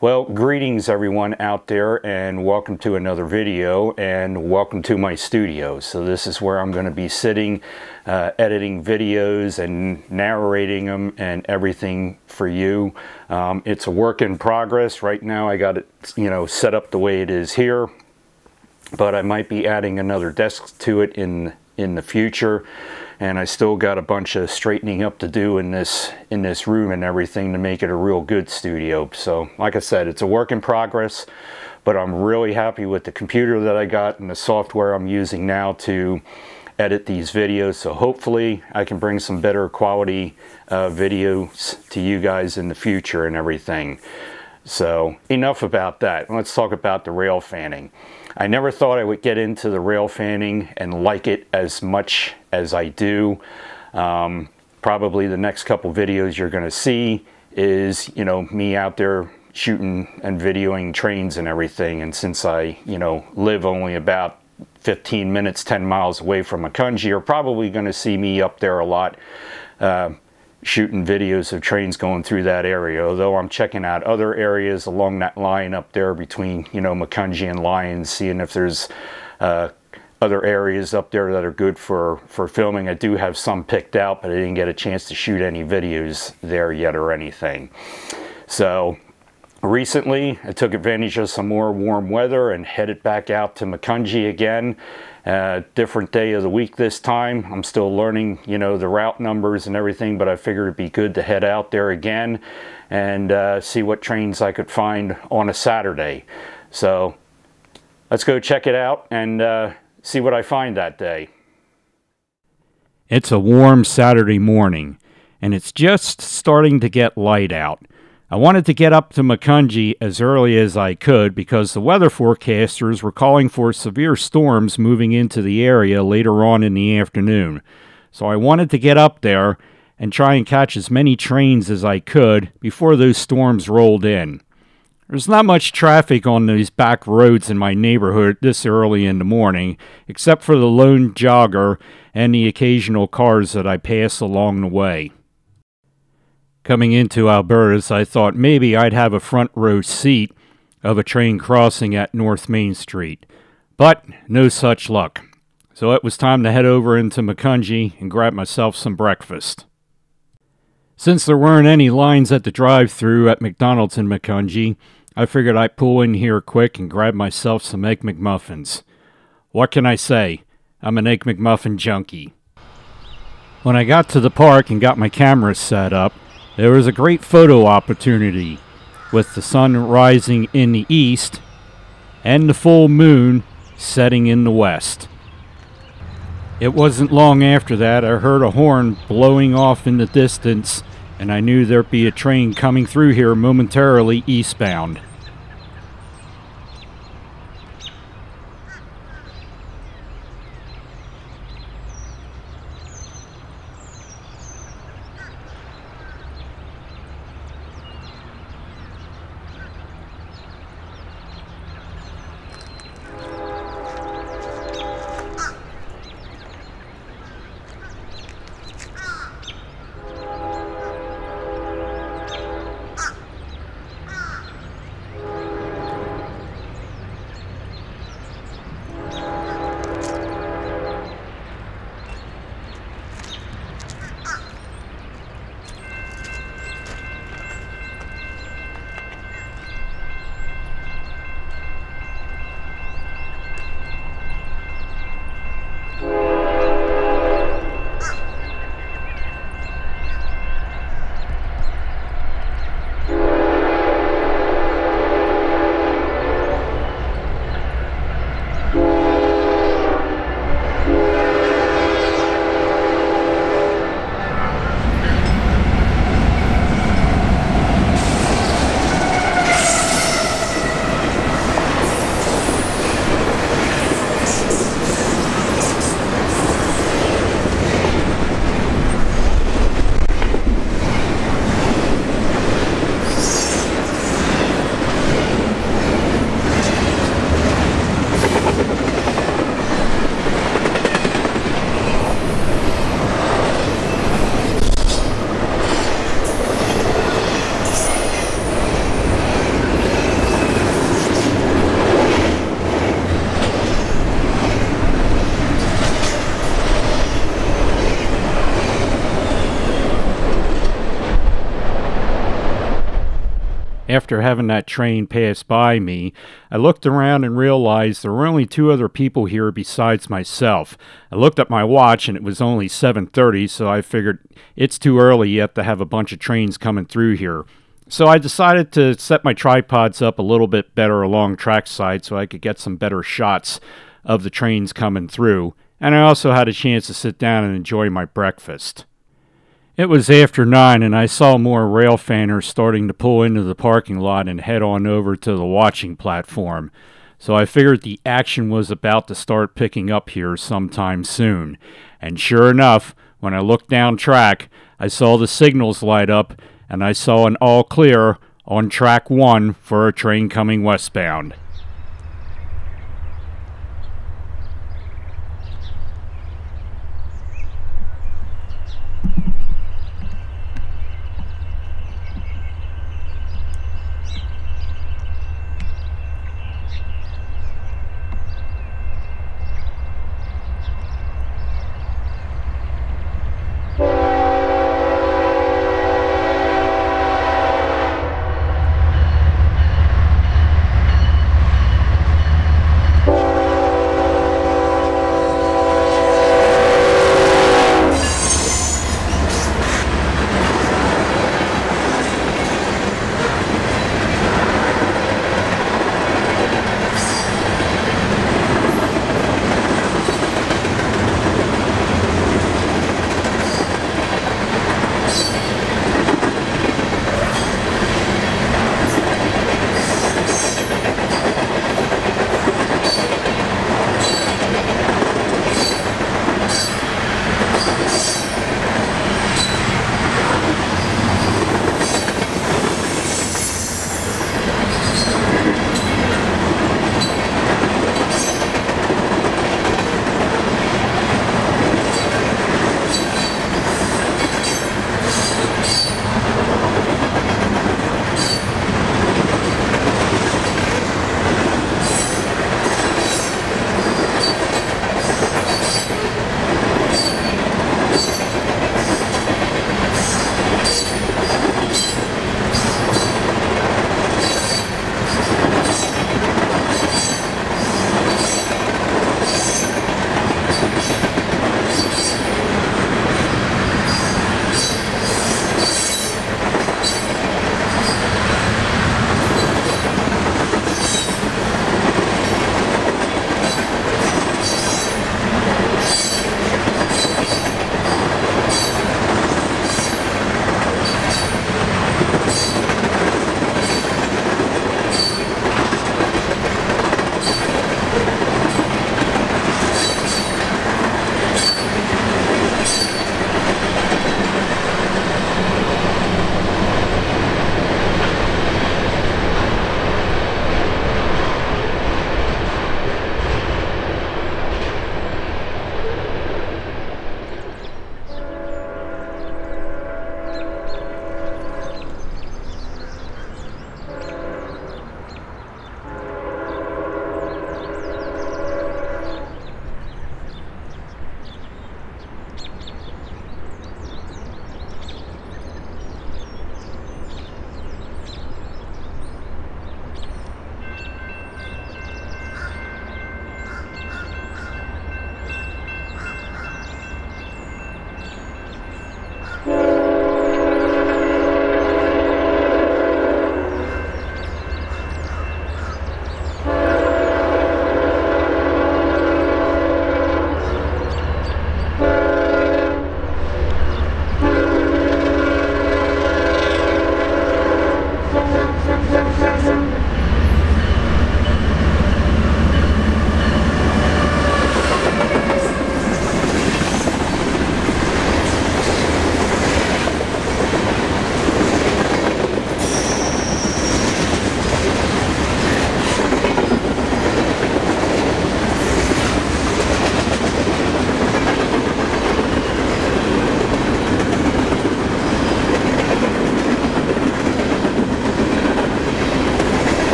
Well, greetings everyone out there, and welcome to another video, and welcome to my studio. So this is where I'm going to be sitting, editing videos and narrating them and everything for you. It's a work in progress. Right now I got it, set up the way it is here, but I might be adding another desk to it in the future. And I still got a bunch of straightening up to do in this room and everything to make it a real good studio. So like I said, it's a work in progress, but I'm really happy with the computer that I got and the software I'm using now to edit these videos. So hopefully I can bring some better quality videos to you guys in the future and everything. So enough about that. Let's talk about the rail fanning. I never thought I would get into the rail fanning and like it as much as I do. Probably the next couple videos you're going to see is, me out there shooting and videoing trains and everything. And since I, live only about 15 minutes, 10 miles away from Macungie, you're probably going to see me up there a lot, shooting videos of trains going through that area, although I'm checking out other areas along that line up there between Macungie and Lyons, seeing if there's other areas up there that are good for filming. I do have some picked out, but I didn't get a chance to shoot any videos there yet or anything. So recently I took advantage of some more warm weather and headed back out to Macungie again. Different day of the week this time. I'm still learning, the route numbers and everything, but I figured it'd be good to head out there again and see what trains I could find on a Saturday. So let's go check it out and see what I find that day. It's a warm Saturday morning, and it's just starting to get light out. I wanted to get up to Macungie as early as I could because the weather forecasters were calling for severe storms moving into the area later on in the afternoon. So I wanted to get up there and try and catch as many trains as I could before those storms rolled in. There's not much traffic on these back roads in my neighborhood this early in the morning, except for the lone jogger and the occasional cars that I pass along the way. Coming into Alberta's, I thought maybe I'd have a front row seat of a train crossing at North Main Street, but no such luck. So it was time to head over into Macungie and grab myself some breakfast. Since there weren't any lines at the drive-thru at McDonald's in Macungie, I figured I'd pull in here quick and grab myself some Egg McMuffins. What can I say? I'm an Egg McMuffin junkie. When I got to the park and got my camera set up, there was a great photo opportunity, with the sun rising in the east and the full moon setting in the west. It wasn't long after that I heard a horn blowing off in the distance, and I knew there'd be a train coming through here momentarily eastbound. After having that train pass by me, I looked around and realized there were only 2 other people here besides myself. I looked at my watch and it was only 7:30, so I figured it's too early yet to have a bunch of trains coming through here. So I decided to set my tripods up a little bit better along trackside so I could get some better shots of the trains coming through, and I also had a chance to sit down and enjoy my breakfast. It was after 9 and I saw more rail fanners starting to pull into the parking lot and head on over to the watching platform. So I figured the action was about to start picking up here sometime soon. And sure enough, when I looked down track, I saw the signals light up and I saw an all clear on track 1 for a train coming westbound.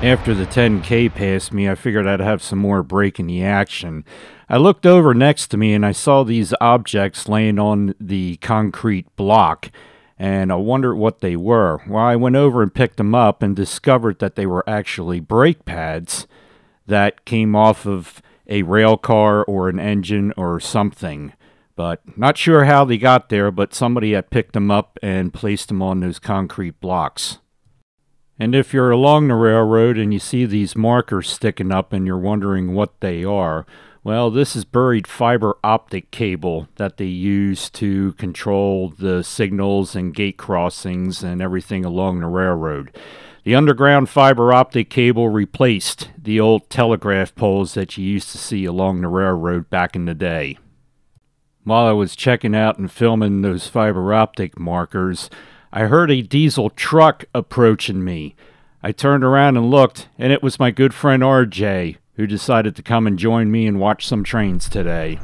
After the 10K passed me, I figured I'd have some more break in the action. I looked over next to me and I saw these objects laying on the concrete block, and I wondered what they were. Well, I went over and picked them up and discovered that they were actually brake pads that came off of a rail car or an engine or something. But not sure how they got there, but somebody had picked them up and placed them on those concrete blocks. And if you're along the railroad and you see these markers sticking up and you're wondering what they are, well, this is buried fiber optic cable that they use to control the signals and gate crossings and everything along the railroad. The underground fiber optic cable replaced the old telegraph poles that you used to see along the railroad back in the day. While I was checking out and filming those fiber optic markers, I heard a diesel truck approaching me. I turned around and looked, and it was my good friend RJ, who decided to come and join me and watch some trains today.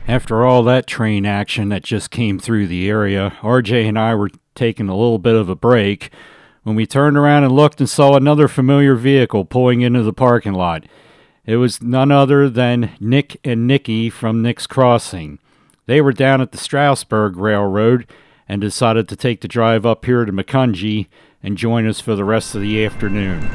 After all that train action that just came through the area, RJ and I were taking a little bit of a break when we turned around and looked and saw another familiar vehicle pulling into the parking lot. It was none other than Nick and Nikki from Nick's Crossing. They were down at the Strasburg Railroad and decided to take the drive up here to Macungie and join us for the rest of the afternoon.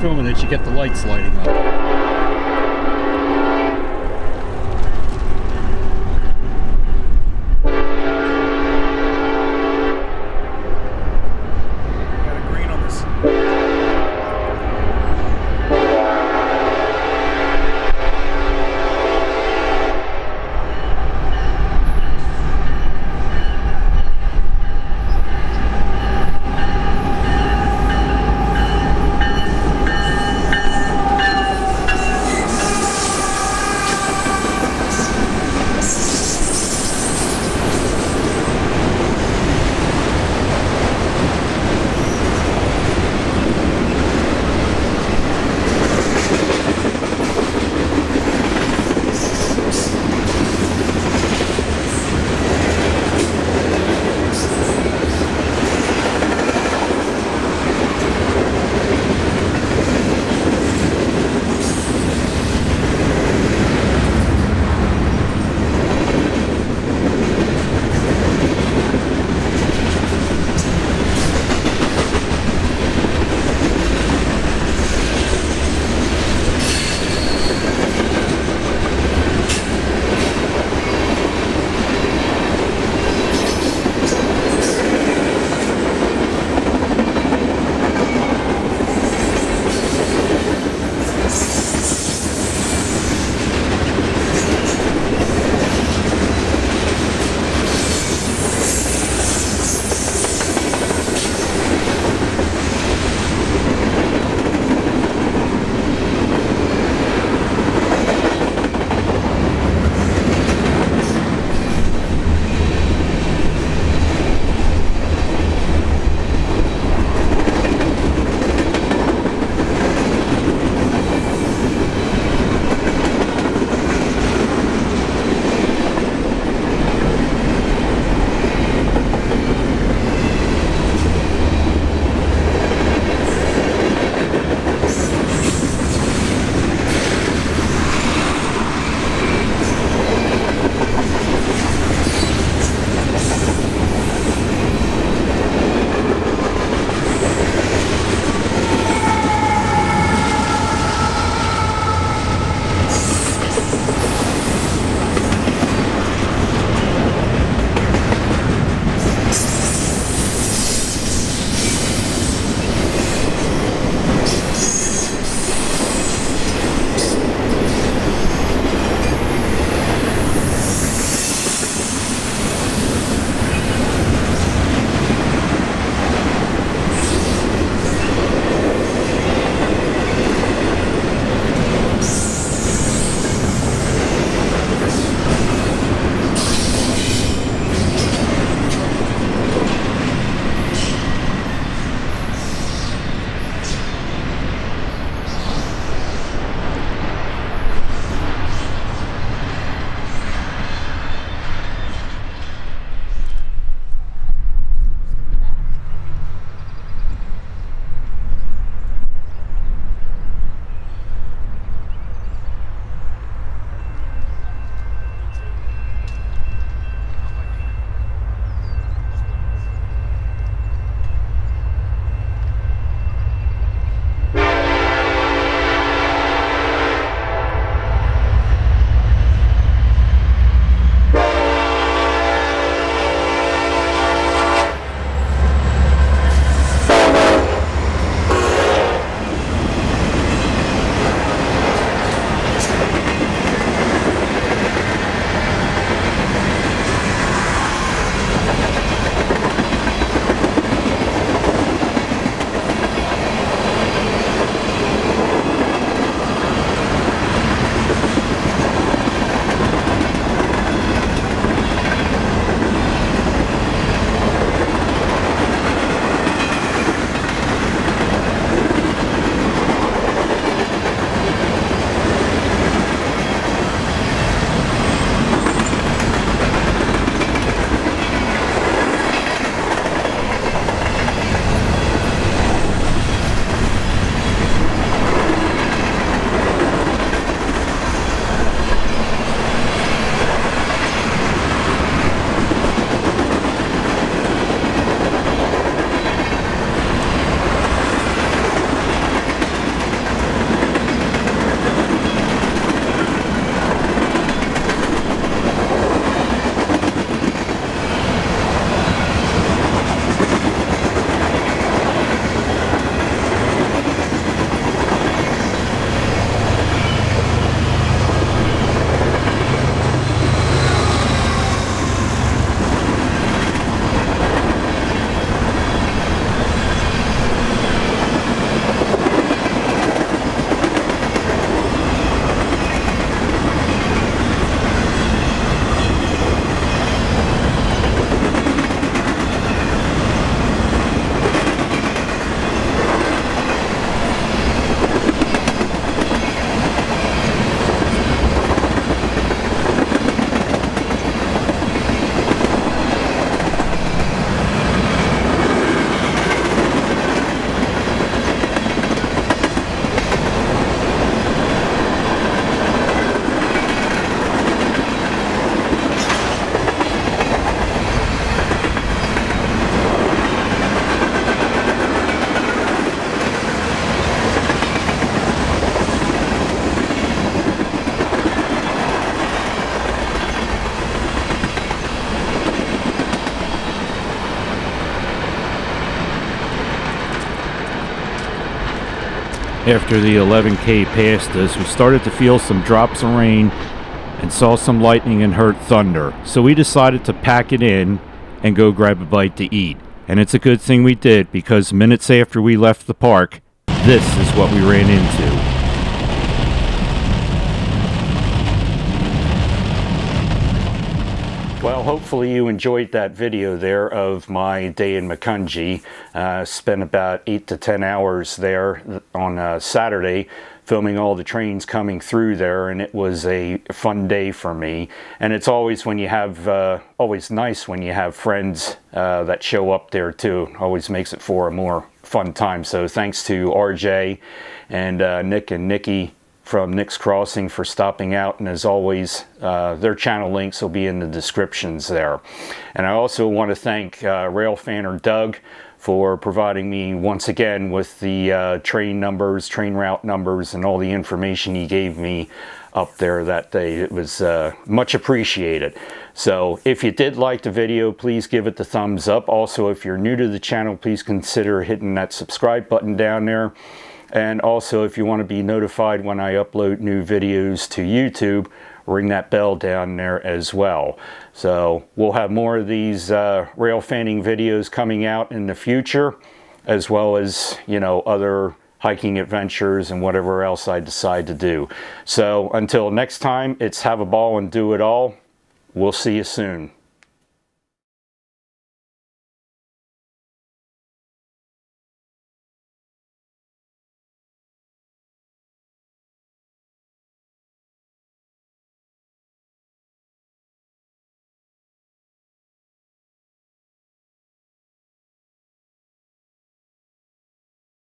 Filming it, you get the lights lighting up. After the 11K passed us, we started to feel some drops of rain and saw some lightning and heard thunder. So we decided to pack it in and go grab a bite to eat. And it's a good thing we did, because minutes after we left the park, this is what we ran into. Well, hopefully you enjoyed that video there of my day in Macungie. Spent about 8 to 10 hours there on Saturday filming all the trains coming through there, and it was a fun day for me. And it's always when you have always nice when you have friends that show up there too. Always makes it for a more fun time. So thanks to RJ and Nick and Nikki from Nick's Crossing for stopping out, and as always their channel links will be in the descriptions there. And I also want to thank railfanner Doug for providing me once again with the train numbers, train route numbers, and all the information he gave me up there that day. It was much appreciated. So if you did like the video, please give it the thumbs up. Also, if you're new to the channel, please consider hitting that subscribe button down there. And also, if you want to be notified when I upload new videos to YouTube, ring that bell down there as well. So we'll have more of these rail fanning videos coming out in the future, as well as, you know, other hiking adventures and whatever else I decide to do. So until next time, it's have a ball and do it all. We'll see you soon.